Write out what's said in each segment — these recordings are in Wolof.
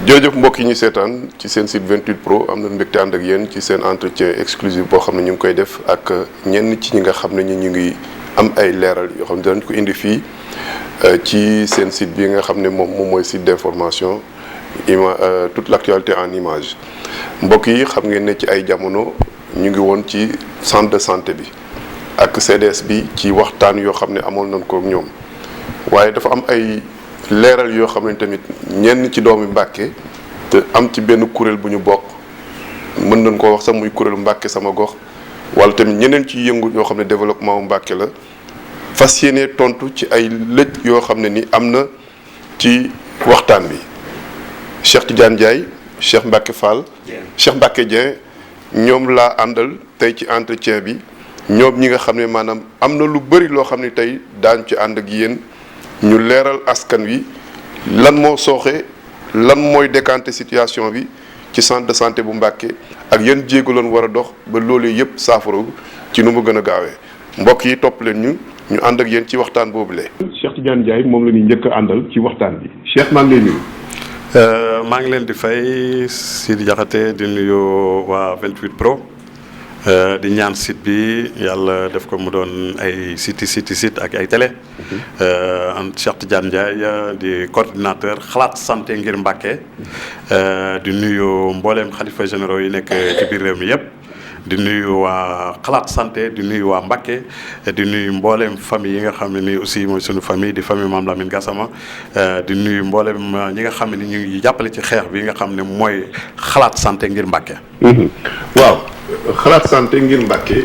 jërëjëf mbokk yi ñu seetaan ci seen site 28 pro am na mbégte ànd ak yéen ci seen entretien exclusif boo xam ne ñu ngi koy def ak ñenn ci ñi nga xam ne ñu ngi am ay leeral yoo xam ne danañ ko indi fii ci seen site bi nga xam ne moom mooy site d'information toute l'actualité en image mbokk yi xam ngeen ne ci ay jamono ñu ngi woon ci centre de santé bi ak CDS bi ci waxtaan yoo xam ne amoon nañ ko ak ñoom waaye dafa am ay leeral yoo xam ne tamit ñenn ci doomi Mbàkke te am ci benn kuréel bu ñu bokk mën nañ koo wax sax muy kuréelu Mbàkke sama gox wala tamit ñeneen ci yëngu yoo xam ne développement Mbàkke la fas yéene tontu ci ay lëj yoo xam ne ni am na ci waxtaan bi Cheikh Tidiane Ndiaye Cheikh Mbacke Fall Cheikh Mbacke Dieng ñoom laa àndal tey ci entretien bi ñoom ñi nga xam ne maanaam am na lu bëri loo xam ne tey daañu ci ànd ak yéen ñu leeral askan wi lan moo sooxe lan mooy décanter situation bi ci centre de santé bu Mbàkke ak yan jéego lañ war a dox ba loolu yëpp saafara ci nu mu gën a gaawee mbokk yi topp leen ñu ànd ak yéen ci waxtaan boobule. Cheikh Tidiane Ndiaye moom la ñuy njëkk a àndal ci waxtaan bi Cheikh maa ngi lay nuyu. maa ngi leen di fay Sidi Diakhaté di nuyu waa 28 pro di ñaan site bi yàlla def ko mu doon ay site ak ay télé. Cheikh Tidiane Ndiaye di coordinateur xalaat santé ngir Mbàkke di nuyu mbooleem xalifa généraux yi nekk ci biir réew mi yëpp. di nuyu waa xalaat santé di nuyu waa Mbàkke di nuyu mbooleem famille yi nga xam ne ni aussi mooy suñu famille di famille Mame Lamine Gassama di nuyu mbooleem ñi nga xam ne ni ñu ngi jàppale ci xeex bi nga xam ne mooy xalaat santé ngir Mbàkke. waaw xalaat santé ngir Mbàkke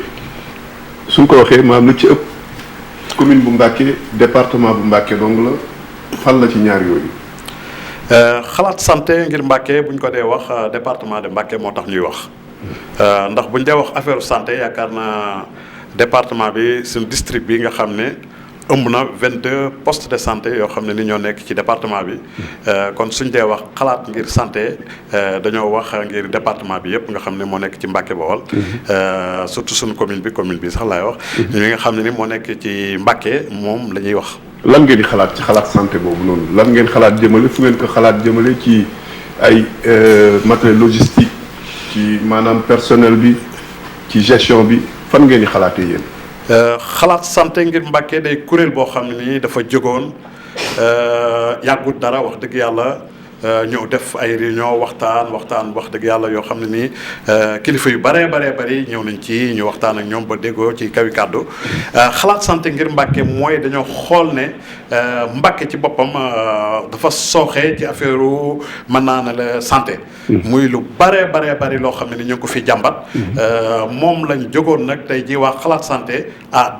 suñ ko waxee maam lu ci ëpp commune bu Mbàkke département bu Mbàkke dong la fan la ci ñaar yooyu. xalaat santé ngir Mbàkke buñ ko dee wax département de Mbàkke moo tax ñuy wax. ndax bu ñu dee wax affaire santé yaakaar naa département bi suñu district bi nga xam ne ëmb na 22 postes de santé yoo xam ne ni ñoo nekk ci département bi kon suñ dee wax xalaat ngir santé dañoo wax ngir département bi yëpp nga xam ne moo nekk ci Mbàkke Bawol surtout suñu commune bi sax laay wax ñi nga xam ne ni moo nekk ci Mbàkke moom la ñuy wax. lan ngeen di xalaat ci xalaat santé boobu noonu lan ngeen xalaat jëmale fu ngeen ko xalaat jëmale ci ay matériel logistique ci maanaam personnel bi ci gestion bi fan ngeen di xalaatee yéen. xalaat santé ngir Mbàkke day kuréel boo xam ne nii dafa jógoon yàggut dara wax dëgg yàlla ñëw def ay réunion waxtaan wax dëgg yàlla yoo xam ne nii kilifa yu bëree bëri ñëw nañ ci ñu waxtaan ak ñoom ba déggoo ci kawi kàddu xalaat santé ngir Mbàkke mooy dañoo xool ne Mbàkke ci boppam dafa sooxee ci affaire mën naa ne la santé. muy lu bëri loo xam ne ni ñu ngi ko fi jàmbat. moom lañ jógoon nag tey jii waa xalaat santé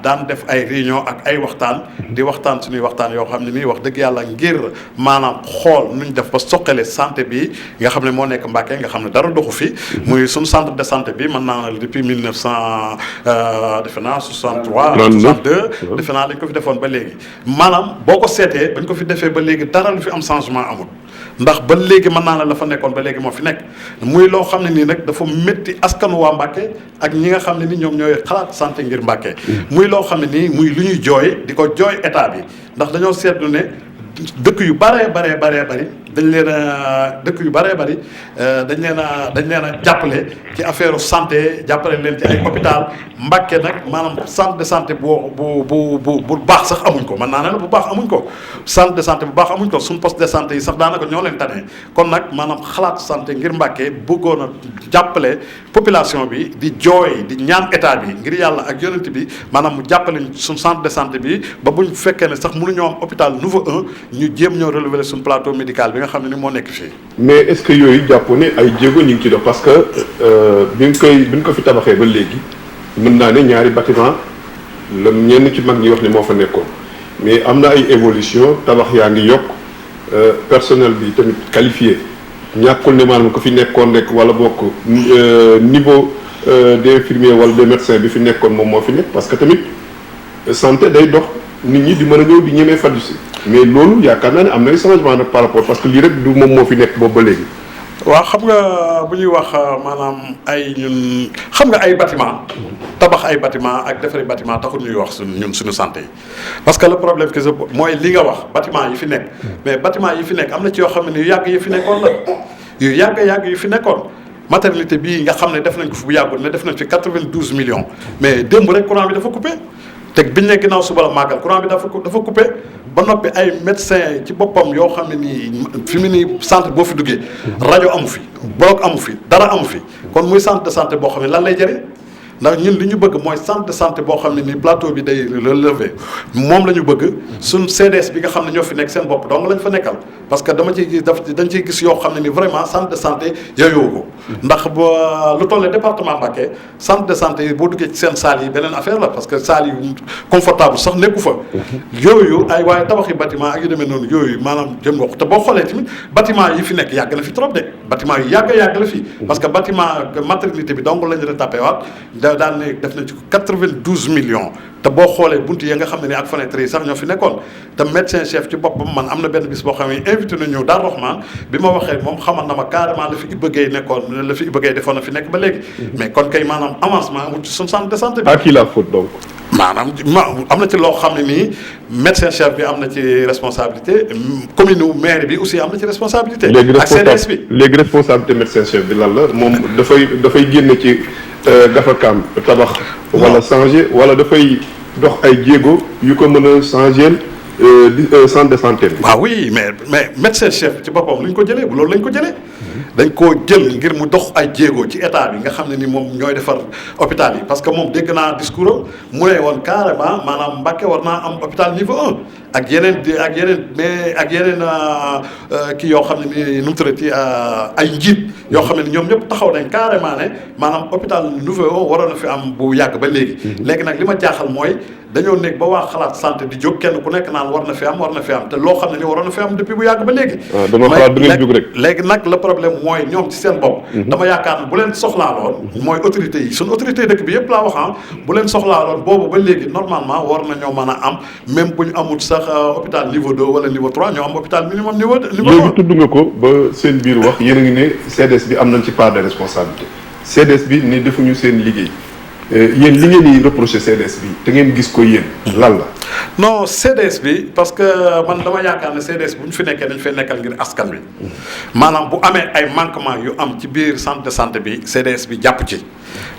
daan def ay réunion ak ay waxtaan. di waxtaan suñuy waxtaan yoo xam ne nii wax dëgg yàlla ngir maanaam xool nuñ def ba soqale santé bi nga xam ne moo nekk Mbàkke nga xam ne dara doxu fi. muy suñu centre de santé bi mën naa ne depuis 1900 defe naa 63. 62 defe naa dañ ko fi defoon ba léegi maanaam boo ko seetee bañ ko fi defee ba léegi dara lu fi am changement amul. ndax ba léegi mën naa ne la fa nekkoon ba léegi moo fi nekk muy loo xam ne nii nag dafa métti askanu waa Mbàkke ak ñi nga xam ne ni ñoom ñooy xalaat santé ngir Mbàkke muy loo xam ne nii muy lu ñuy jooy di ko jooy état bi ndax dañoo seetlu ne dëkk yu bëree bëri dañ leen a dañ leen a jàppale ci affaire santé jàppale leen ci ay hôpital Mbàkke nag maanaam centre de santé bu baax sax amuñ ko mën naa ne la bu baax amuñ ko centre de santé bu baax amuñ ko suñ poste de santé yi sax daanaka ñoo leen tane kon nag maanaam xalaat santé ngir Mbàkke bëggoon a jàppale population bi di jooy di ñaan état bi ngir yàlla ak yonent bi maanaam mu jàppale suñ centre de santé bi ba buñ fekkee ne sax mënuñoo am hôpital niveau 1 ñu jéem ñoo relever suñ plateau médical bi nga xam ne ni moo nekk fii. mais est-ce que yooyu jàppoo ne ay jéego ñu ngi ci dox parce que bi ñu ko fi tabaxee ba léegi mën naa ne ñaari bâtiment la ñenn ci mag ñi wax ne moo fa nekkoon mais am na ay évolution tabax yaa ngi yokk personnel bi tamit qualifié ñàkkul ne maanaam ko fi nekkoon rek wala bokk niveau d'infirmier wala de médecin bi fi nekkoon moom moo fi nekk parce que tamit santé day dox nit ñi di mën a ñëw di ñemee faju si mais loolu yaakaar naa ne am na ay changement nag par rapport parce que lii rek du moom moo fi nekk boobu ba léegi. waaw xam nga bu ñuy wax maanaam ay ñun xam nga ay bâtiment tabax ay bâtiment ak defari bâtiment taxul ñuy wax suñu santé yi parce que le problème que mooy li nga wax bâtiment yi fi nekk mais bâtiment yi fi nekk am na ci yoo xam ne yu yàgg yi fi nekkoon la yu yàgg yu fi nekkoon maternité bii nga xam ne def nañ ko fi bu yàggul ne def nañ fi 92 millions mais démb rek courant bi dafa coupé te biñ ne ginnaaw suba la màggal courant bi dafa coupé ba noppi ay médecins ci boppam yoo xam ne nii fi mu nii centre boo fi duggee rajo amu fi bloc amu fi dara amu fi kon muy centre de santé boo xam ne lan lay jëriñ ndax ñun li ñu bëgg mooy centre de santé boo xam ne nii plateau bi day relevé moom la ñu bëgg suñ CDS bi nga xam ne ñoo fi nekk seen bopp donc lañ fa nekkal parce que dama ciy gis dañ ciy gis yoo xam ne ni vraiment centre de santé yooyu ko ndax ba lu toll département Mbacké centre de santé yi boo duggee ci seen salle yi beneen affaire la parce que salle yi confortable sax nekku fa yooyu ay waaye tabaxi bâtiment ak yu demee noonu yooyu maanaam jëm wax te boo xoolee tamit bâtiment yi fi nekk yàgg na fi trop de bâtiment yu yàgg la fi parce que bâtiment maternité bi donc lañu retapé waat daal ne def nañ ci 92 millions te boo xoolee buntu yi nga xam ne ni ak fenêtre yi sax ñoo fi nekkoon te médecin chef ci boppam man am na benn bis boo xam ne invité nañu Daaru Rahman bi ma waxee moom xamal na ma carrément la fi Iba Gueye nekkoon la fi Iba Gueye defoon na fi nekk ba léegi mais kon kay maanaam avancement amul ci suñu centre de santé bi. à qui la faute donc. maanaam am na ci loo xam ne nii médecin chef bi am na ci responsabilité commune maire bi aussi am na ci responsabilité. ak CDS bi léegi responsabilité médecin chef bi lan la moom dafay génn ci gafakaam tabax wala changer wala dafay dox ay jéego yu ko mën a changer centre de santé bi. waaw oui mais médecin chef ci boppam lu ñu ko jëlee bu loolu lañ ko jëlee. dañ koo jël ngir mu dox ay jéego ci état bi nga xam ne ni moom ñooy defar hôpital yi parce que moom dégg naa discours am mu ne woon carrément maanaam Mbacké war naa am hôpital niveau 1 ak yeneen kii yoo xam ne ni nu mu tuddati ay njiit yoo xam ne ni ñoom ñëpp taxaw nañ carrément ne maanaam hôpital niveau 1 waroon na fi am bu yàgg ba léegi. léegi nag li ma jaaxal mooy dañoo nekk ba waa xalaat santé di jóg kenn ku nekk naan war na fi am te loo xam ne ni waroon na fi am depuis bu yàgg ba léegi. dama xalaat du ngeen jóg rek. léegi nag le problème mooy ñoom ci seen bopp. dama yaakaar ne bu leen soxlaaloon. mooy autorité yi suñu autorité dëkk bi yëpp laa wax bu leen soxlaaloon boobu ba léegi normalement war nañoo mën a am même bu ñu amul sax hôpital niveau 2 wala niveau 3 ñoo am hôpital minimum niveau 1. léegi tudd nga ko ba seen biir wax yéen a ngi ne CDS bi am nañ ci part de responsabilité CDS bi ne defuñu seen liggéey. yéen li ngeen di reproché CDS bi te ngeen gis ko yéen lan la. non CDS bi parce que man dama yaakaar ne CDS bu ñu fi nekkee dañ fay nekkal ngir askan wi maanaam bu amee ay manquement yu am ci biir centre de santé bi CDS bi jàpp ci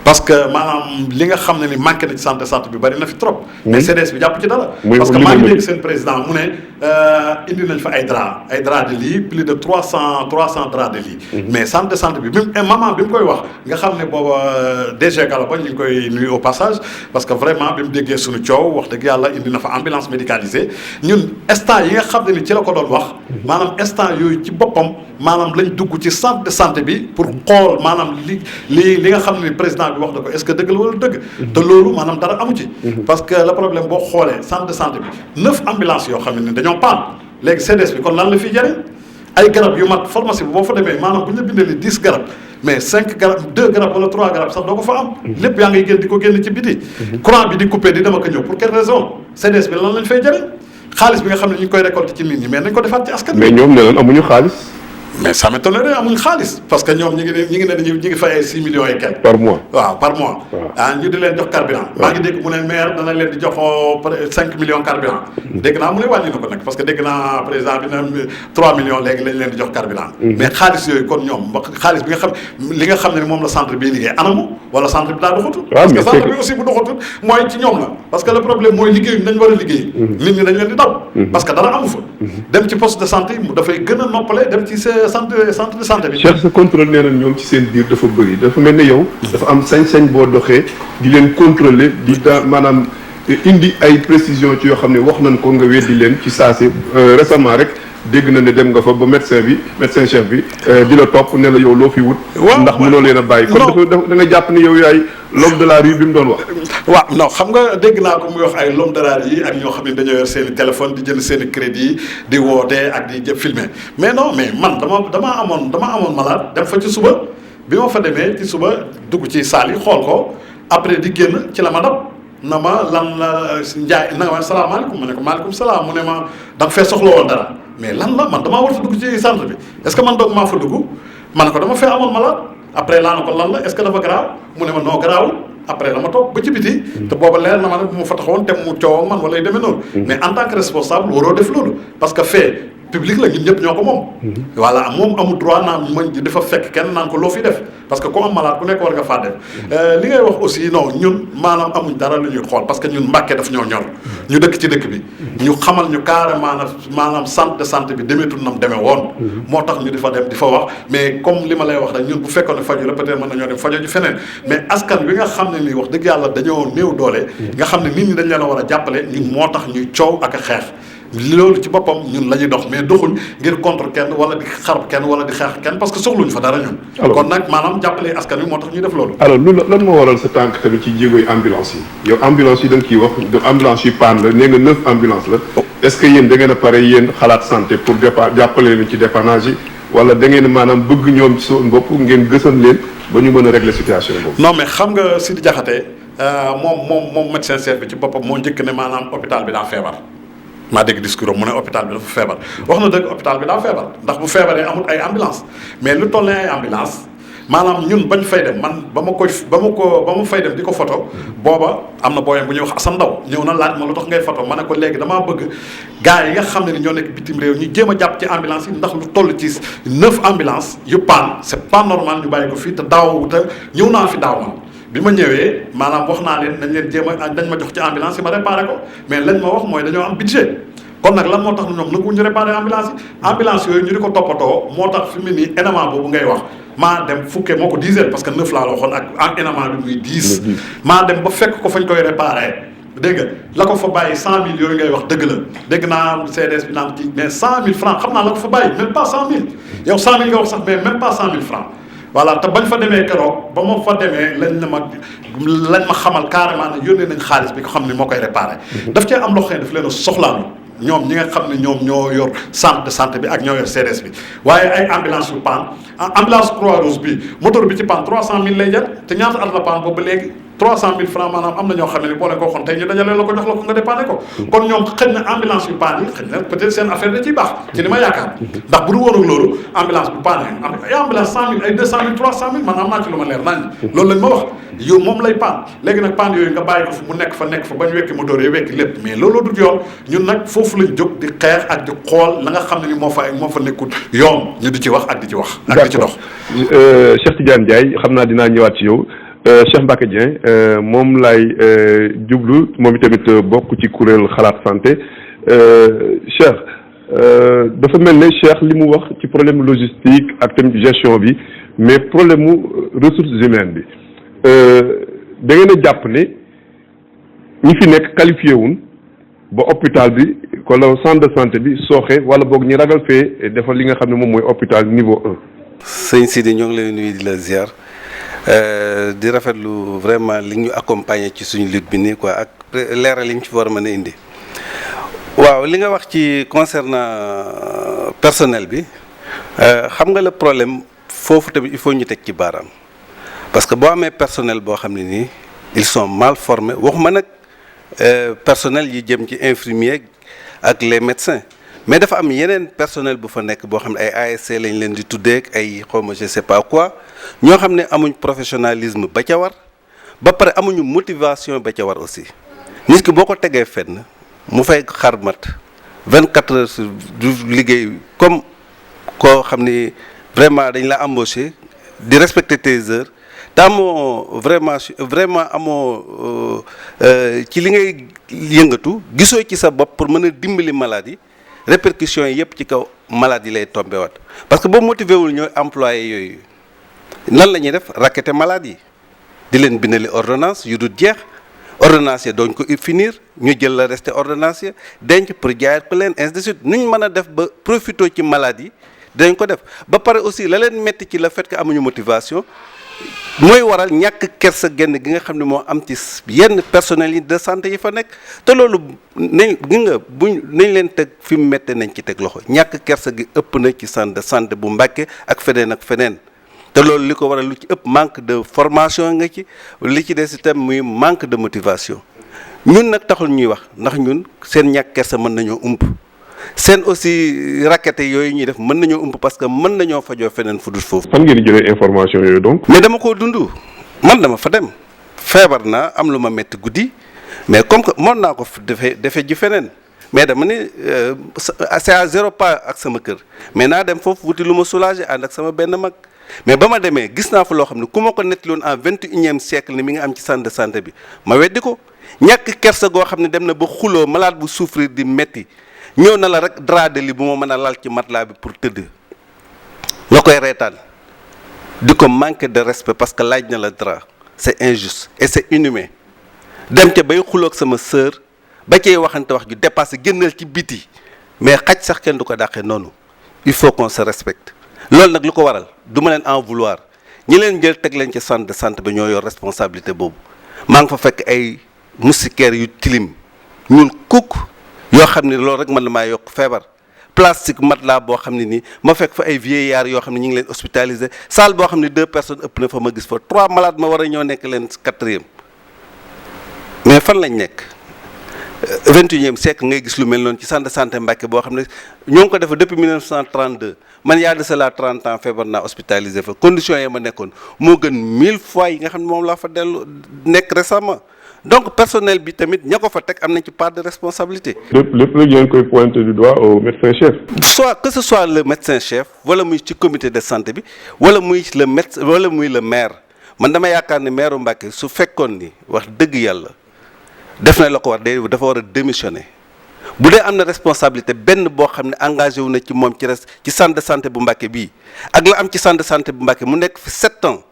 parce que maanaam li nga xam ne ni manqué na ci centre de santé bi bari na fi trop. mais CDS bi jàpp ci dara. parce que maa ngi dégg seen président mu ne indi nañ fa ay draps de lit plus de 300 draps de lit. mais centre de santé bi même maman bi mu koy wax nga xam ne booba DG Galaba ñu ngi koy nuyu au passage parce que vraiment bi mu déggee suñu coow wax dëgg yàlla indi na fa ambulance médicalisée ñun instant yi nga xam ne ni ci la ko doon wax maanaam instant yooyu ci boppam maanaam lañ dugg ci centre de santé bi pour xool maanaam li nga xam ne ni président bi wax na ko est-ce que dëgg la wala dëgg te loolu maanaam dara amu ci parce que le problème boo xoolee centre de santé bi 9 ambulances yoo xam ne ni dañoo paan léegi CDS bi kon lan la fiy jëriñ ay garab yu mat pharmacie bi boo fa demee maanaam bu ñu la bindalee 10 garab mais 5 garab 2 garab wala 3 garab sax doo ko fa am lépp yaa ngay génn di ko génn ci biti courant bi di coupé di dem ak a ñëw pour quelle raison CDS bi lan lañ fay jëriñ xaalis bi nga xam ne ñu ngi koy récolté ci nit ñi mais nañ ko defaat ci askan mais ñoom ne leen amuñu xaalis. mais ça m'étonnerait amuñ xaalis parce que ñoom ñi ngi fay ay 6 millions et quelques par mois. waaw par mois. ñu di leen jox carburant. maa ngi dégg mu ne maire dana leen di jox 5 millions carburant. dégg naa mu ne wàññi na ko nag parce que dégg naa président bi na 3 millions léegi lañ leen di jox carburant. mais xaalis yooyu kon ñoom xaalis bi nga xam li nga xam ne moom la centre bii liggéey anamu wala centre bi daa doxatul. parce que centre bi aussi bu doxatul mooy ci ñoom la parce que le problème mooy liggéey nañ war a liggéey. nit ñi dañ leen di daw. parce que dara amu fa. dem ci poste de santé mu dafay gën a noppale dem ci centre de santé bi. Cheikh sa contrôle nee na ñoom ci seen biir dafa bëri dafa mel ne yow. dafa am sañ-sañ boo doxee di leen contrôler di maanaam indi ay précision ci yoo xam ne wax nañ ko nga weddi leen ci saase récemment rek dégg na ne dem nga fa ba médecin chef bi di la topp ne la yow loo fi wut. ndax mënoo leen a bàyyi. kon da nga jàpp ne yow yaay l'homme de la rue bi mu doon wax. waaw non xam nga dégg naa ko muy wax ay l'homme de la rue yi ak ñoo xam ne dañoo yor seen i téléphone di jënd seen i crédit di woote ak di filmer mais non mais man dama amoon malade dem fa ci suba bi ma fa demee ci suba dugg ci saal yi xool ko après di génn ci la ma dab na ma lan la Ndiaye na ma salaamaaleykum ma ne ko maaleykum salaam mu ne ma da nga fee soxla woon dara mais lan la man damaa war fa dugg ci centre bi est-ce que man doog maa fa dugg ma ne ko dama fee amoon malade après laa na ko lan la est-ce que dafa garaaw mu ne ma noo garaawul après dama toog ba ci biti te booba leer na ma ne bu ma fa taxawoon te mu coow ak man wala yu demee noonu mais en tant que responsable waroo def loolu parce que fee public la ñun ñëpp ñoo ko moom. voilà moom amul droit naan mën dafa fekk kenn naan ko loo fi def parce que ku am malade ku nekk war nga faa def. li ngay wax aussi non ñun maanaam amuñ dara lu ñuy xool parce que ñun Mbàkke daf ñoo ñor. ñu dëkk ci dëkk bi. ñu xamal ñu carrément maanaam centre de santé bi demeetul nam demee woon. moo tax ñu di fa dem di fa wax mais comme li ma lay wax rek ñun bu fekkoon ne faju la peut-être mën nañoo dem faju ji feneen mais askan wi nga xam ne nii wax dëgg yàlla dañoo néew doole. nga xam ne nit ñi dañ leen a war a jàppale ñun moo tax ñuy coow ak a xeex. loolu ci boppam ñun la ñuy dox mais doxuñ ngir contre kenn wala di xarab kenn wala di xeex kenn parce que soxluñ fa dara ñun. kon nag maanaam jàppale askan wi moo tax ñuy def loolu. alors lu lan moo waral sa tànk tamit ci jéegoy ambulance yi yow ambulance yi da nga ciy wax ambulance yi panne la nee nga 9 ambulance la est-ce que yéen da ngeen a pare yéen xalaat santé pour jàppale leen ci dépannage yi wala da ngeen maanaam bëgg ñoom seen bopp ngeen gësam leen ba ñu mën a régler situation boobu. non mais xam nga Sidi Diakhaté moom médecin chef bi ci boppam moo njëkk ne maanaam hôpital bi daa feebar. maa dégg discours mu ne hôpital bi dafa feebar wax na dëgg hôpital bi daa feebar ndax bu feebaree amul ay ambulance mais lu toll ne ay ambulance maanaam ñun bañ fay dem man ba mu fay dem di ko photo booba am na booyam bu ñuy wax Assane Ndaw ñëw na laaj ma lu tax ngay photo ma ne ko léegi damaa bëgg gars yi nga xam ne ni ñoo nekk bitim réew ñu jéem a jàpp ci ambulance yi ndax lu toll ci 9 ambulance yu paan c'est pas normal ñu bàyyi ko fii te daaw te ñëw naa fi daaw man bi ma ñëwee maanaam wax naa leen nañ leen jéem a dañ ma jox ci ambulance yi ma réparé ko mais lañ ma wax mooy dañoo am budget kon nag lan moo tax ñoom nag ñu réparé ambulance yi ambulance yooyu ñu di ko toppatoo moo tax fi mu nii élément boobu ngay wax maa dem fukkee moo ko 10 parce que 9 laa la waxoon ak élément bi muy 10 maa dem ba fekk ko fañ koy réparé dégg nga la ko fa bàyyi 100 000 yooyu ngay wax dëgg la dégg naa CDS bi naan kii mais 100 000 francs xam naa la ko fa bàyyi même pas 100 000 yow 100 000 nga wax sax mais même pas 100 000 francs voilà te bañ fa demee keroog ba ma fa demee lañ ma xamal carrément ne yónnee nañ xaalis bi ko xam ne moo koy réparé. daf cee am loo xam ne daf leen a soxlaalu ñoom ñi nga xam ne ñoom ñoo yor centre de santé bi ak ñoo yor CDS bi waaye ay ambulance yu paan ambulance Croix-Rouge bi moteur bi ci paan 300 000 lay jar te ñaata at la paan boobu ba léegi 300 000 francs maanaam am na ñoo xam ne boo leen ko waxoon tey ñu dajalee la ko jox la ko nga dépanné ko. kon ñoom xëy na ambulance yu paan yi xëy na peut-être seen affaire da ciy baax ci ni ma yaakaar ndax bu du woon ak loolu ambulance bu paan ay ambulance 100 000 ay 200 000 300 000 man am naa ci lu ma leer nañ loolu lañ ma wax yow moom lay paan léegi nag paan yooyu nga bàyyi ko fu mu nekk fa ba ñu wekki moteur yi wekki lépp mais looloo du yoon ñun nag foofu lañ jóg di xeex ak di xool la nga xam ne ni moo fa nekkul yoon ñu di ci wax ak di ci wax ak di ci dox. Cheikh Tidiane Ndiaye xam naa dinaa ñëwaat ci yow Cheikh Mbacké Dieng moom laay jublu moom itamit bokk ci kuréel xalaat santé Cheikh dafa mel ne Cheikh li mu wax ci problème logistique ak tamit gestion bi mais problème mu ressources humaines bi da ngeen a jàpp ne ñi fi nekk qualifié wuñ ba hôpital bi wala centre de santé bi sooxe wala boog ñi ragal fee defal li nga xam ne moom mooy hôpital niveau 1. sëñ Sidi ñoo ngi lay nuyu di la ziar di rafetlu vraiment li ñu accompagner ci suñu lutte bi nii quoi ak leeral yi ñu ci war a mën a indi waaw li nga wax ci concernant personnel bi xam nga le problème foofu tamit il faut ñu teg ci baaraam parce que boo amee personnel boo xam ne nii ils sont mal formés waxuma nag personnel yi jëm ci infirmier ak les médecins mais dafa am yeneen personnel bu fa nekk boo xam ne ay ASC lañ leen di tuddee ay xawma je sais pas quoi ñoo xam ne amuñ professionnalisme ba ca war ba pare amuñu motivation ba ca war aussi nit ki boo ko tegee fenn mu fay xarmat 24 heures du liggéey comme koo xam ni vraiment dañ la embauché di respecter tes heures te amoo vraiment amoo ci li ngay yëngatu gisoo ci sa bopp pour mën a dimbali maladie répercussions yi yëpp ci kaw maladie lay tombé waat parce que boo motivé wul ñooy employé yooyu nan la ñuy def raqueter maladie di leen bindali ordonnance yu dul jeex ordonnance yi dooñ ko finir ñu jël la resté ordonnance yi denc pour jaayaat ko leen ainsi de suite nuñ mën a def ba profité ci maladie dañ ko def ba pare aussi la leen metti ci le fait que amuñu motivation mooy waral ñàkk kersa genn gi nga xam ne moo am ci yenn personnel yi de santé yi fa nekk te loolu nañ gi nga nañ leen teg fi mu méttee nañ ci teg loxo ñàkk kersa gi ëpp na ci centre de santé bu Mbàkke ak feneen ak feneen te loolu li ko waral lu ci ëpp manque de formation nga ci li ci des itam muy manque de motivation ñun nag taxul ñuy wax ndax ñun seen ñàkk kersa mën nañoo ump seen aussi raquette yooyu ñuy def mën nañoo ump parce que mën nañoo fajoo feneen fu dul foofu. fan ngeen di jëlee information yooyu donc. mais dama koo dund man dama fa dem feebar naa am lu ma metti guddi mais comme que mën naa ko defe ji feneen mais dama ne c'est à 0 pas ak sama kër mais naa dem foofu wuti lu ma soulager ànd ak sama benn mag mais ba ma demee gis naa fa loo xam ne ku ma ko nettaloon en 21e siècle ni mi nga am ci centre de santé bi ma weddi ko ñàkk kersa goo xam ne dem na ba xuloo malade bu souffrir di metti ñëw na la rek drap de lit bu ma mën a lal ci matelas bi pour tëdd nga koy reetaan di ko manquer de respect parce que laaj na la drap c'est injuste et c'est inhumain dem ca bay xuloog sama sœur ba cay waxante wax ju dépassé génnal ci biti mais xaj sax kenn du ko dàqee noonu il faut qu'on se respecte loolu nag lu ko waral du ma leen en vouloir ñi leen jël teg leen ci centre de santé ba ñoo yor responsabilité boobu maa ngi fa fekk ay moustiquaires yu tilim ñuul kukk yoo xam ne loolu rek mën na maa yokk feebar plastique matelas boo xam ne nii ma fekk fa ay vieillards yoo xam ne ñu ngi leen hospitalisé salle boo xam ne 2 personnes ëpp na fa ma gis fa 3 malades ma war a ñoo nekk leen 4e mais fan lañ nekk 21e siècle ngay gis lu mel noonu ci centre de santé Mbacké boo xam ne ñoo ngi ko def depuis 1932 man yaa de cela 30 ans feebar naa hospitalisé fa conditions yi ma nekkoon moo gën 1000 fois yi nga xam ne moom laa fa dellu nekk récemment donc personnel bi tamit ña ko fa teg am nañ ci part de responsabilité. lépp rek yéen koy pointer du doigt au médecin chef. soit que ce soit le médecin chef wala muy ci comité de santé bi wala muy le médecin wala muy le maire man dama yaakaar ne maire Mbacké su fekkoon ni wax dëgg yàlla def na la ko war dafa war a démissionner bu dee am na responsabilité benn boo xam ne engagé wu na ci moom ci centre de santé bu Mbacké bii ak la am ci centre de santé bu Mbacké mu nekk fi 7 ans.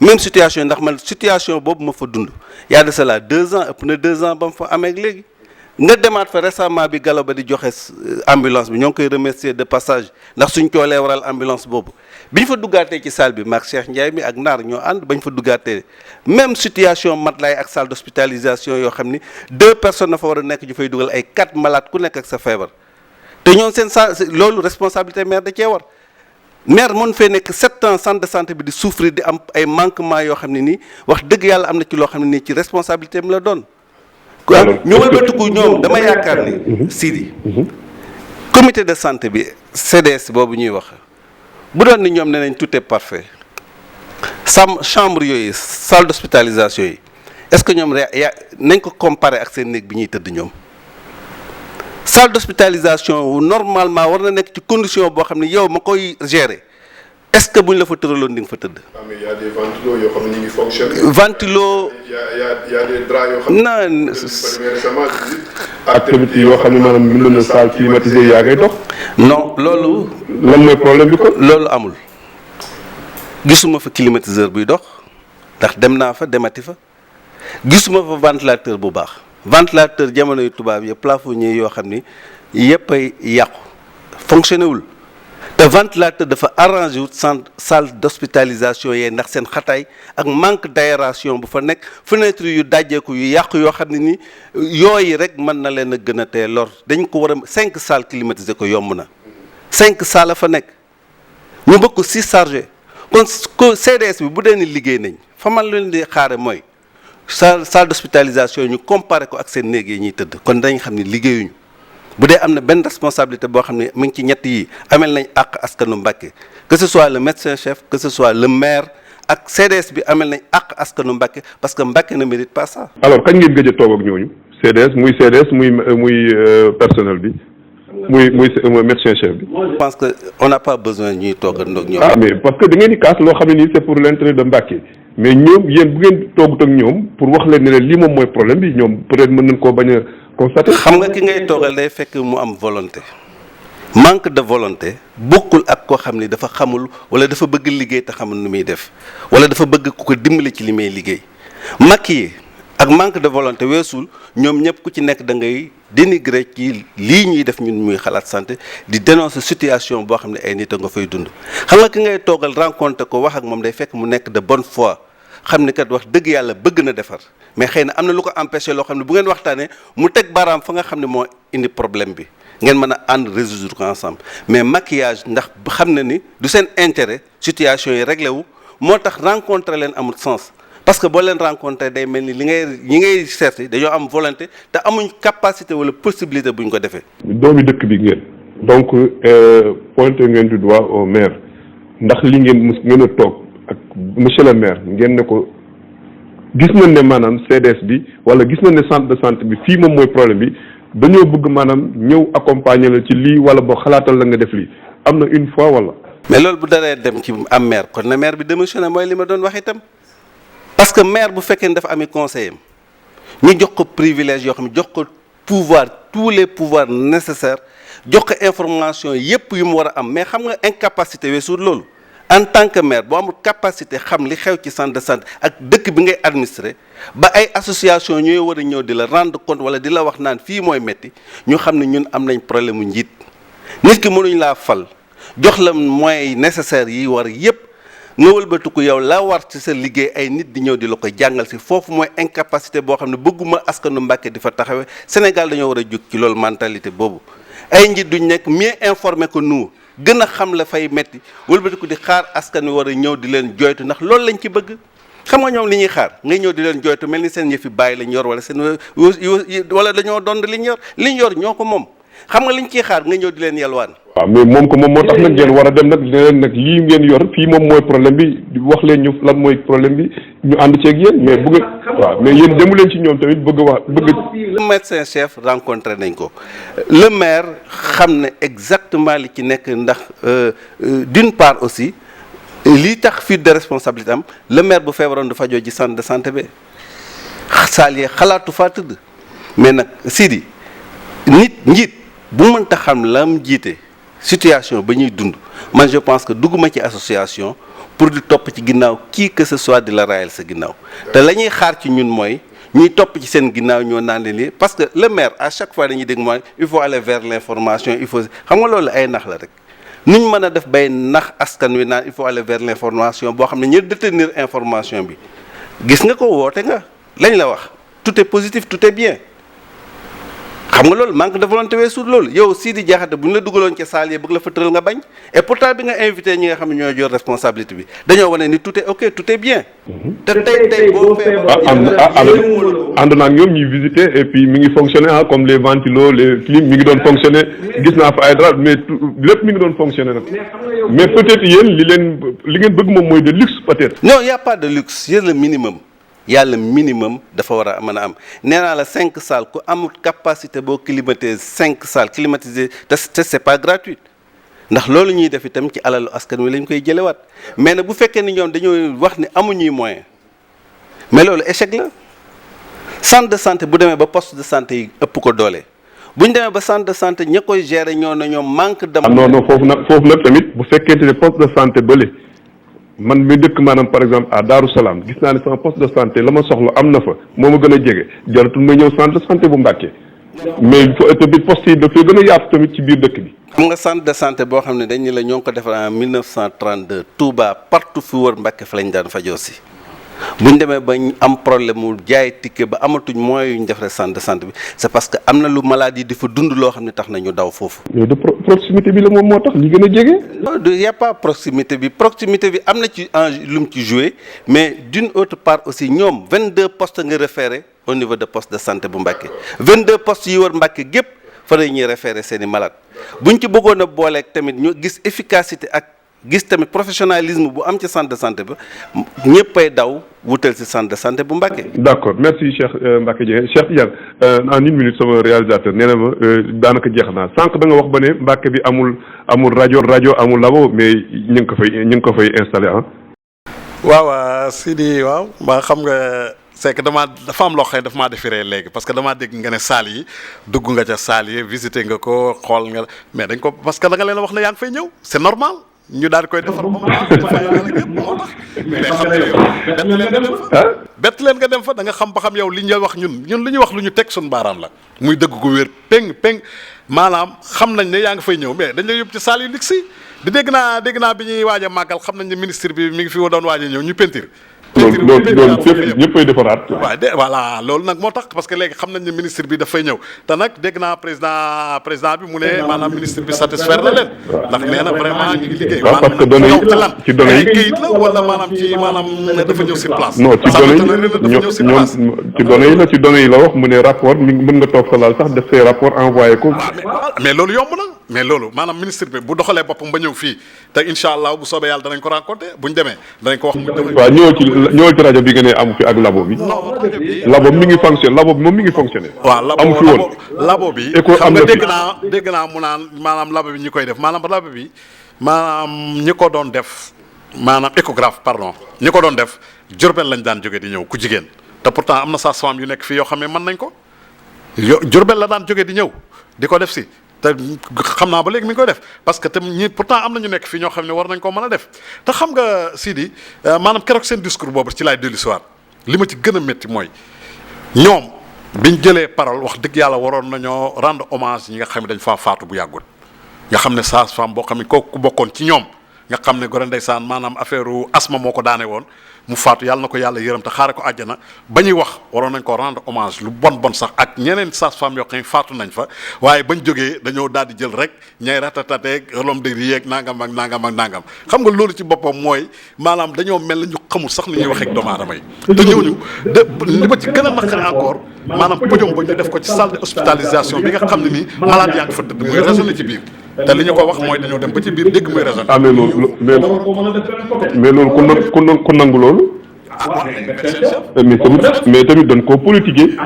même situation ndax man situation boobu ma fa dund y a de cela 2 ans ëpp na 2 ans ba mu fa amee léegi nga demaat fa récemment bi Gallo Ba di joxe ambulance bi ñoo ngi koy remercier de passage ndax suñ coolee waral ambulance boobu bi ñu fa duggaatee ci salle bi maag Cheikh Ndiaye mi ak Naar ñoo ànd bañ fa duggaatee même situation matelas yi ak salle d'hospitalisation yoo xam ni 2 personnes na fa war a nekk ñu fay dugal ay 4 malades ku nekk ak sa feebar te ñoom seen loolu responsabilité maire da cee war. maire mën fee nekk 7 ans centre de santé bi di souffrir di am ay manquements yoo xam ne nii wax dëgg yàlla am na ci loo xam ne nii ci responsabilité am la doon. ñu wëlbatiku ñoom dama yaakaar ni Sidi comité de santé bi CDS boobu ñuy wax bu doon ni ñoom ne nañ tout est parfait chambre yooyu salle d'hospitalisation yi est-ce que ñoom nañ ko comparer ak seen néeg bi ñuy tëdd ñoom. salle d'hospitalisation normalement war na nekk ci condition boo xam ne yow ma koy gérer est-ce que buñ la fa tëraloon di nga fa tëdd. ah mais y a des ventilos yoo xam ne ñu ngi fonctionner. ventilo. y a des draps yoo xam ne. non. récemment ak tamit yoo xam ne maanaam mën na salle climatisée yaa ngay dox. non loolu. lan mooy problème bi ko. loolu amul gisuma fa climatiseur buy dox ndax dem naa fa demati fa gisuma fa ventilateur bu baax. ventilateur jamono yu tubaab yi plafonnier yoo xam ni yëpp ay yàqu fonctionné wul te ventilateur dafa arrangé wut salle d'hospitalisation yee ndax seen xataay ak manque d'aération bu fa nekk fenêtre yu dajjeeku yu yàqu yoo xam ne ni yooyu rek mën na leen a gën a tee lor dañ ko war a 5 salles climatisées ko yomb na 5 salles fa nekk ñu bëgg ko 6 chargé kon CDS bi bu dee ni liggéey nañ fa man leen di xaare mooy salle d'hospitalisation ñu comparé ko ak seen néeg yi ñuy tëdd kon dañ xam ne liggéeyuñu bu dee am na benn responsabilité boo xam ne mu ngi ci ñett yi amel nañ àq askanu Mbacké que ce soit le médecin chef que ce soit le maire ak CDS bi amel nañ àq askanu Mbacké parce que Mbacké ne mérite pas ça. alors kañ ngeen gëj a toog ak ñooñu CDS muy personnel bi muy médecin chef bi. je pense que on n'a pas besoin ñuy toogandoo ak ñoom. ah mais parce que da ngeen di kaas loo xam ne nii c'est pour l'intérêt de Mbacké mais ñoom yéen bu ngeen toogut ak ñoom pour wax leen ne leen lii moom mooy problème bi ñoom peut-être mën nañ koo bañ a constater. xam nga ki ngay toogal day fekk mu am volonté manque de volonté bokkul ak koo xam ni dafa xamul wala dafa bëgg liggéey te xamul nu muy def wala dafa bëgg ku ko dimbali ci li muy liggéey Macky ak manque de volonté weesul ñoom ñëpp ku ci nekk da ngay dénigrer ci lii ñuy def ñun muy xalaat santé di dénoncer situation boo xam ne ay nit a nga fay dund xam nga ki ngay toogal rencontre ko wax ak moom day fekk mu nekk de bonne foi xam ni kat wax dëgg yàlla bëgg na defar mais xëy na am na lu ko empêché loo xam ne bu ngeen waxtaanee mu teg baaraam fa nga xam ne moo indi problème bi ngeen mën a ànd résoudre ko ensemble mais maquillage ndax xam na ni du seen intérêt situation yi réglé wu moo tax rencontrer leen amul sens parce que boo leen rencontrer day mel ni ñi ngay seeti dañoo am volonté te amuñ capacité wala possibilité buñ ko defee. doomi dëkk bi ngeen donc pointé ngeen du doigt au maire ndax li ngeen a toog ak monsieur le maire ngeen ne ko gis nañ ne maanaam CDS bi wala gis nañ ne centre de santé bi fii moom mooy problème bi dañoo bëgg maanaam ñëw accompagner la ci lii wala boo xalaatal la nga def lii am na une fois wala. mais loolu bu daree dem ci am maire kon na maire bi démissionné mooy li ma doon wax itam parce que maire bu fekkee ne dafa ami conseiller am ñu jox ko privilège yoo xam ne jox ko pouvoir tous les pouvoirs nécessaires jox ko information yépp yu mu war a am mais xam nga incapacité weesu loolu en tant que maire boo amul capacité xam li xew ci centre de santé ak dëkk bi ngay administrer ba ay association ñooy war a ñëw di la rendre compte wala di la wax naan fii mooy metti ñu xam ne ñun am nañ problème mu njiit nit ki mënuñ laa fal jox la moyens nécessaires yi war yépp nga wëlbatiku yow la war ci sa liggéey ay nit di ñëw di la ko jàngal si foofu mooy incapacité boo xam ne bëgguma askanu Mbàkke di fa taxawee Sénégal dañoo war a jóg ci loolu mentalité boobu ay njiit duñ nekk mieux informé que nous gën a xam la fay metti wëlbatiku di xaar askan wi war a ñëw di leen joytu ndax loolu lañ ci bëgg xam nga ñoom li ñuy xaar ngay ñëw di leen joytu mel ni seen yëfi bàyyi lañ yor wala seen wala dañoo dond liñ yor ñoo ko moom xam nga liñ ciy xaar nga ñëw di leen yalwaan. waaw mais moom ko moom moo tax nag ngeen war a dem nag leen nag lii ngeen yor fii moom mooy problème bi wax leen ñu lan mooy problème bi ñu ànd ceeg yéen mais bëgg waaw mais yéen demu leen ci ñoom tamit bëgg wax bëgg. le médecin chef rencontré nañ ko le maire xam ne exactement li ci nekk ndax d'une part aussi lii tax fuite de responsabilité am le maire bu feebaroon du fajoo ci centre de santé bi saaliye xalaatu faa tëdd mais nag Sidi njiit bu mënta xam lam jiite situation ba ñuy dund man je pense que dugguma ci association pour di topp ci ginnaaw qui que ce soit di la raayal sa ginnaaw te la ñuy xaar ci ñun mooy ñuy topp ci seen ginnaaw ñoo naan leen lii parce que le maire à chaque fois dañuy dégg mooy il faut aller vers l'information il faut xam nga loolu ay nax la rek nuñ mën a def bay nax askan wi naan il faut aller vers l'information boo xam ne ñu détenir information bi gis nga ko woote nga lañ la wax tout est positif tout est bien xam nga loolu manque de volonté weesu loolu yow Sidi Diakhaté bu ñu la dugaloon ca saal yi bëgg la fa tëral nga bañ et pourtant bi nga invité ñi nga xam ne ñoo jor responsabilité bi dañoo wane ni tout est ok tout est bien. te tey boo feebaree. ànd naa ak ñoom ñuy visiter et puis mi ngi fonctionner comme les ventilos les clim mi ngi doon fonctionner gis naa fa ay drap mais lépp mi ngi doon fonctionner nag mais peut-être yéen li ngeen bëgg moom mooy de luxe peut-être. non y a pas de luxe c'est le minimum. yàlla minimum dafa war a mën a am nee naa la 5 salles ku amul capacité boo climatiser 5 salles climatisées te c'est pas gratuit ndax loolu ñuy def itam ci alalu askan wi lañ koy jëlewaat mais nag bu fekkee ni ñoom dañoo wax ni amuñuy moyen mais loolu échec la centre de santé bu demee ba poste de santé yi ëpp ko doole bu ñu demee ba centre de santé ña koy gérer ñoo na ñoom manque de. non foofu nag tamit bu fekkente ne poste de santé bële. man mi dëkk maanaam par exemple à Darou Salaam gis naa ne sama poste de santé la ma soxla am na fa moo ma gën a jege jaratul ma ñëw centre de santé bu Mbàkke mais tamit poste yi dafay gën a yaatu tamit ci biir dëkk bi. xam nga centre de santé boo xam ne dañ la ñoo ngi ko defar en 1932 Touba partout fi wër Mbàkke fa lañ daan fajoo si bu ñu demee ba am problème mu jaay ticket ba amatuñ moyens yu ñu defaree centre de santé bi c'est parce que am na lu maladie di fa dund loo xam ne tax na ñu daw foofu. mais de proximité bi la moom moo tax li gën a jege. non y a pas proximité bi am na ci lu mu ci joué mais d'une autre part aussi ñoom 22 postes nga référé au niveau de poste de santé bu Mbacké 22 postes yi wër Mbacké gépp fa la ñuy référé seen i malades buñ ci bëggoon a booleeg tamit ñu gis efficacité ak. gis tamit professionnalisme bu am ci centre de santé ba ñëppay daw wutal ci centre de santé bu Mbacké. d'accord merci Cheikh Mbacké Dieng Cheikh Tidiane en une minute sama réalisateur nee na ma daanaka jeex naa sànq da nga wax ba ne Mbacké bi amul rajo amul labo mais ñu ngi ko fay installé ah. waaw Sidi waaw ba xam nga c'est que dafa am loo xam ne dafa maa defiree léegi parce que damaa dégg nga ne salle yi dugg nga ca salle yi visité nga ko xool nga mais dañ ko parce que da nga leen wax ne yaa ngi fay ñëw c'est normal. ñu daal di koy defar ba mu moo tax mais xam nga bett leen nga dem fa da nga xam ba xam yow li ñu wax ñun li ñuy wax lu ñu teg suñu baaraam la muy dëgg gu wér peng maanaam xam nañ ne yaa ngi fay ñëw mais dañ lay yóbbu ci salle yu ligg si di dégg naa bi ñuy waaj a màggal xam nañ ne ministre bi mi ngi fi doon waaj a ñëw ñu peinture loolu ñëppay defaraat. waaw voilà loolu nag moo tax parce que léegi xam nañ ne ministre bi dafay ñëw te nag dégg naa président bi mu ne maanaam ministre bi satisfaire na leen. ndax nee na vraiment ñu ngi liggéey. waaw parce que données yi ci données yi kayit la wala maanaam dafa ñëw sur place. non ci données yi la wax mu ne rapport mën nga toog sa laal sax def say rapport envoyé ko. mais loolu yomb na mais loolu maanaam ministre bi bu doxalee boppam ba ñëw fii te incha allah bu soobee yàlla danañ ko rencontré bu ñu demee danañ ko wax. waaw ñëw ci ñëwal ci rajo bi nga ne amu fi ak labo bi. non rajo bi labo mi ngi fonctionné labo bi moom mi ngi fonctionné. waaw amu fi woon labo bi. xam nga dégg naa mu naan maanaam labo bi ñi koy def maanaam labo bi maanaam ñi ko doon def maanaam échographe pardon ñi ko doon def Jurbel lañ daan jóge di ñëw ku jigéen te pourtant am na sage-femme yu nekk fii yoo xam ne mën nañ ko Jurbel la daan jóge di ñëw di ko def si. te xam naa ba léegi mi ngi koy def parce que tam ñi pourtant am na ñu nekk fii ñoo xam ne war nañ koo mën a def te xam nga Sidi maanaam keroog seen discours boobu ci laay dellu si waat li ma ci gën a métti mooy ñoom biñ jëlee parole wax dëgg yàlla waroon nañoo rendre hommage ñi nga xam ne dañ faa faatu bu yàggul nga xam ne sage-femme boo xam ne kooku bokkoon ci ñoom nga xam ne gore ndeysaan maanaam affaire asma moo ko daane woon mu faatu yàlla na ko yàlla yërëm te xaare ko àjjana ba ñuy wax waroon nañ ko rendre hommage lu bon sax ak ñeneen sage-femme yoo xam ne faatu nañ fa waaye bañ jógee dañoo daal di jël rek ñay ratatateeg lom de yeeg nangam ak nangam ak nangam xam nga loolu ci boppam mooy maanaam dañoo mel na ñu xamul sax ni ñuy waxee ak doomu aadama yi te ñooñu li ma ci gën a naqari encore maanaam podium ba ñu def ko ci salle de hospitalisation bi nga xam ne nii malade yaa ngi fa tëdd muy raisonné ci biir te li ñu ko wax mooy dañoo dem ba ci biir dégg muy raisonné. ah mais loolu ku nangu loolu. mais tamit dañ koo politiquer.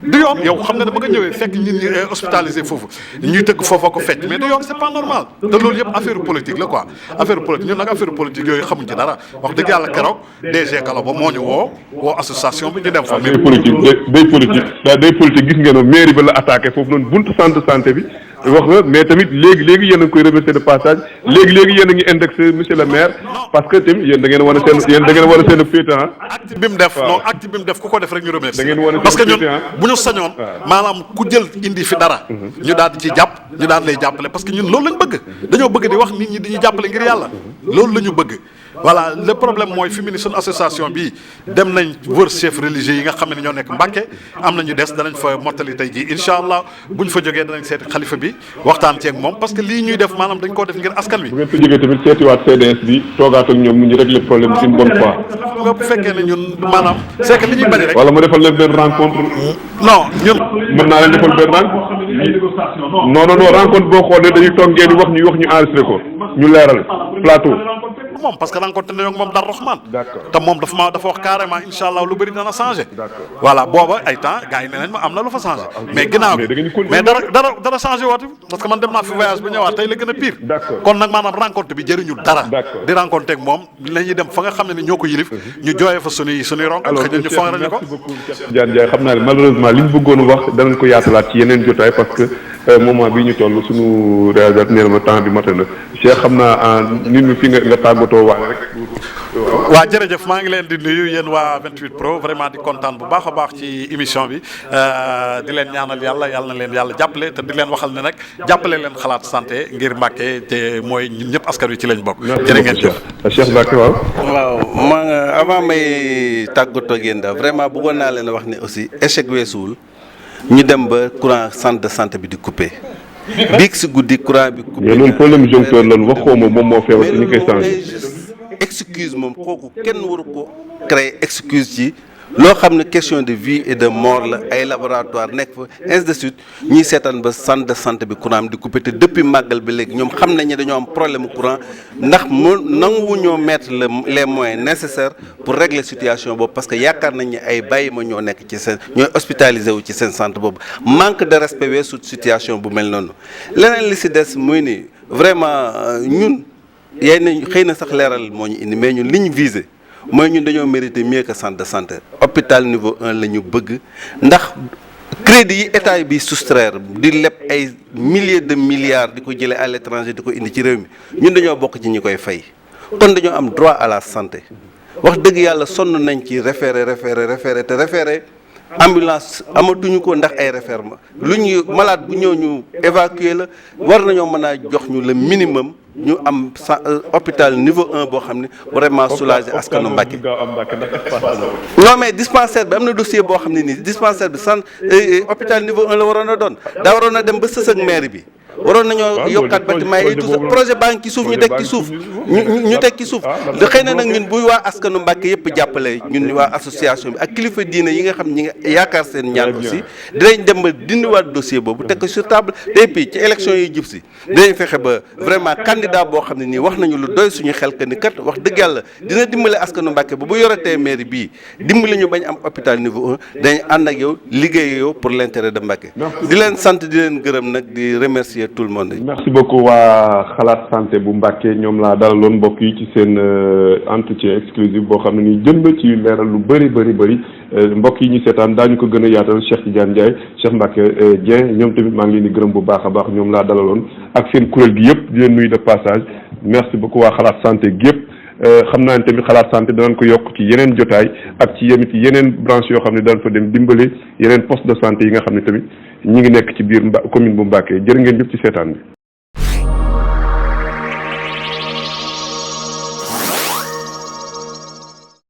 du yoon yow xam nga ne ba nga ñëwee fekk nit ñi hospitalisé foofu ñuy tëgg foofa ko fecc mais du yoon c'est pas normal te loolu yëpp affaire politique la quoi affaire politique ñun nag affaire politique yooyu xamuñ ci dara wax dëgg yàlla keroog DG Kala ba moo ñu woo association bi ñu dem fa. day politique gis ngeen mairie ba la attaqué foofu noonu buntu centre de santé bi wax nga mais tamit léegi yéen a ngi koy remercier de passage léegi yéen a ngi indexé monsieur le maire parce que tamit yéen da ngeen wane seen féete acte bi mu def non acte bi mu def ku ko def rek ñu remercier parce que ñun bu ñu sañoon maanaam ku jël indi fi dara ñu daal di ci jàpp ñu daal lay jàppale parce que ñun loolu lañ bëgg dañoo bëgg di wax nit ñi dañuy jàppale ngir yàlla loolu la ñu bëgg voilà le problème mooy fi mu ni suñu association bi dem nañ wër chef religieux yi nga xam ne ñoo nekk Mbàkke am nañu des danañ fa mottali tey jii incha allah buñ fa jógee danañ seeti xalifa bi waxtaan ceeg moom parce que lii ñuy def maanaam dañ koo def ngir askan wi. bu ngeen fa jógee tamit seetiwaat CDS bi toogaat ak ñoom ñu régler problème une bonne fois. nga bu fekkee ne ñun maanaam c'est que li ñuy bañ rek. wala ma defal leen benn rencontre. non ñun. mën naa leen defal benn rencontre. non rencontre boo xoolee dañuy toog ngeen di wax ñu enregistré ko ñu leeral plateau. moom parce que rencontré nañu ak moom Dar Rahman. d'accord te moom dafa wax carrément incha allah lu bëri dana changé. voilà booba ay temps gars yi nee nañ ma am na lu fa changé. mais ginnaaw mais dara changé waatu parce que man dem naa fi voyage bu ñëwaat tey la gën a pire. kon nag maanaam rencontre bi jëriñu dara. di rencontré ak moom la ñuy dem fa nga xam ne ni ñoo ko yilif ñu jooyee fa suñuy ronk xëy na ñu fongal ñu ko. Diane Ndiaye xam naa ne malheureusement li ñu bëggoon wax danañ ko yaatalaat ci yeneen jotaay parce que moment bii ñu toll suñu réalisateur nee na ma temps bi mate na Cheikh xam naa nit ñi fi nga tàggatoo wax rek. waa jërëjëf maa ngi leen di nuyu yéen waa 28 Pro vraiment di kontaan bu baax a baax ci émission bi di leen ñaanal yàlla na leen yàlla jàppale te di leen waxal ne nag jàppale leen xalaat santé ngir Mbàkke te mooy ñun ñëpp askan wi ci lañ bokk. jërë ngeen jëf Cheikh Mbacke waaw. waaw avant may tàggatoo ak yéen daal vraiment bëggoon naa leen wax ne aussi échec weesuwul ñu dem ba courant centre de santé bi di coupé. biig si guddi courant bi coupé. mais loolu problème joncteur loolu waxoo ma moom moo feebar te ñu koy changé. excuse moom kooku kenn waru ko créer excuse ci loo xam ne question de vie et de mort la ay laboratoire nekk fa ainsi de suite ñuy seetaan ba centre de santé bi courant di coupé te depuis màggal bi léegi ñoom xam nañ ne dañoo am problème courant ndax mu nanguwu ñoo mettre les moyens nécessaires pour régler situation boobu parce que yaakaar nañ ne ay bàyyi ma ñoo nekk ci seen ñooy hospitalisé wu ci seen centre boobu manque de respect weesu situation bu mel noonu leneen li si des muy ni vraiment ñun yaay nañ xëy na sax leeral moo ñu indi mais ñun li ñu visé mooy ñun dañoo mérité mieux que centre de santé hôpital niveau 1 la ñu bëgg ndax crédit yi état bi soustraire di leb ay milliers de milliards di ko jëlee à l'étranger di ko indi ci réew mi ñun dañoo bokk ci ñi koy fay kon dañoo am droit à la santé wax dëgg yàlla sonn nañ ci référé te référé ambulance amatuñu ko ndax ay réfèrement lu ñu malade bu ñëw ñu évacuer la war nañoo mën a jox ñu le minimum ñu am hôpital niveau 1 boo xam ne vraiment soulager askanu Mbàkke non mais dispensaire bi am na dossier boo xam ne nii dispensaire bi hôpital niveau 1 la waroon a doon daa waroon a dem ba sës ak maire bi waroon nañoo yokkaat bâtiment yi tout ça projet baa ngi ci suuf ñu teg ci suuf ñu teg ci suuf xëy na nag ñun buy waa askanu Mbàkke yëpp jàppale ñun waa association bi ak kilifa diine yi nga xam ñi nga yaakaar seen ñaan aussi dinañ dem ba dindiwaat dossier boobu teg ko sur table et puis ci élection yi jub si dinañ fexe ba vraiment candidat boo xam ne nii wax nañu lu doy suñu xel que ni kat wax dëgg yàlla dina dimbale askanu Mbàkke ba bu yoratee mairie bii dimbali ñu bañ am hôpital niveau 1 dañ ànd ak yow liggéey yow pour l'intérêt de Mbàkke di leen sant di leen gërëm nag di remercier tout le monde. merci beaucoup waa xalaat santé bu Mbàkke ñoom laa dalaloon mbokk yi ci seen entretien exclusif boo xam ne nii jëm na ci leeral lu bëri mbokk yi ñu seetaan daañu ko gën a yaatal Cheikh Tidiane Ndiaye Cheikh Mbacke Dieng ñoom tamit maa ngi leen di gërëm bu baax a baax ñoom laa dalaloon ak seen kuréel gi yëpp di leen nuyu de passage merci beaucoup waa xalaat santé gi yëpp xam naa ne tamit xalaat santé danañ ko yokk ci yeneen jotaay ak ci yeneen branche yoo xam ne daan fa dem dimbale yeneen poste de santé yi nga xam ne tamit ñi ngi nekk ci biir commune bu Mbacke jërë ngeen jëf ci seetaan bi